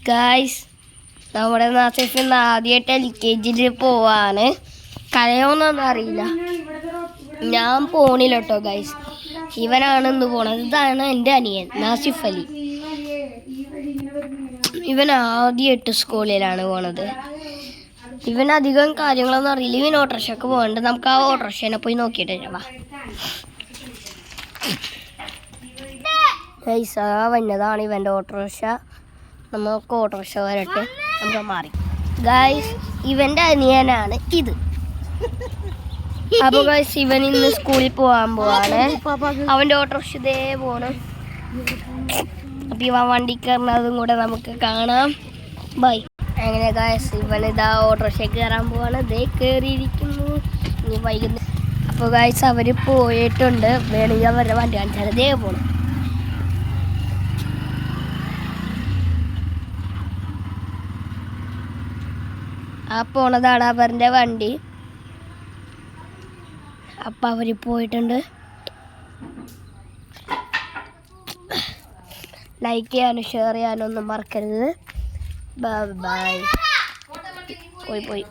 Guys, നമ്മുടെ നാസിഫ് ഇന്ന് ആദ്യമായിട്ട് LKG പോവാണ്. കരയോന്നൊന്നും അറിയില്ല. ഞാൻ പോണില്ല കേട്ടോ ഗായ്സ്. ഇവനാണ് ഇന്ന് പോണത്. ഇതാണ് എൻ്റെ അനിയൻ നാസിഫ് അലി. ഇവൻ ആദ്യമായിട്ട് സ്കൂളിലാണ് പോണത്. ഇവനധികം കാര്യങ്ങളൊന്നും അറിയില്ല. ഇവൻ ഓട്ടോറിക്ഷയ്ക്ക് പോകണ്ട്. നമുക്ക് ആ ഓട്ടോറിക്ഷനെ പോയി നോക്കിയിട്ട് വാ. ഗൈസ്, വന്നതാണ് ഇവൻ്റെ ഓട്ടോറിക്ഷ. നമുക്ക് ഓട്ടോറിക്ഷ വരട്ടെ, നമുക്ക് മാറി. ഗൈസ്, ഇവൻ്റെ അനിയനാണ് ഇത്. അപ്പോൾ ഗൈസ്, ഇവൻ ഇന്ന് സ്കൂളിൽ പോകാൻ പോവാണ്. അവൻ്റെ ഓട്ടോറിക്ഷ ഇതേ പോണം. അപ്പം ഇവൻ വണ്ടി കയറുന്നതും കൂടെ നമുക്ക് കാണാം. ബൈ. അങ്ങനെ ഗൈസ്, ഇവനിതാ ഓട്ടോറിക്ഷയ്ക്ക് കയറാൻ പോവാണ്. ഇതേ കയറിയിരിക്കുന്നു. ഇനി വൈകുന്നേരം. അപ്പോൾ ഗൈസ്, അവർ പോയിട്ടുണ്ട്. വേണമെങ്കിൽ അവരുടെ വണ്ടി കാണിച്ചാൽ ഇതേ പോകണം. ആ പോണതാണ് അവരുടെ വണ്ടി. അപ്പം അവർ പോയിട്ടുണ്ട്. ലൈക്ക് ചെയ്യാനും ഷെയർ ചെയ്യാനും ഒന്നും മറക്കരുത്. Bye bye. പോയി.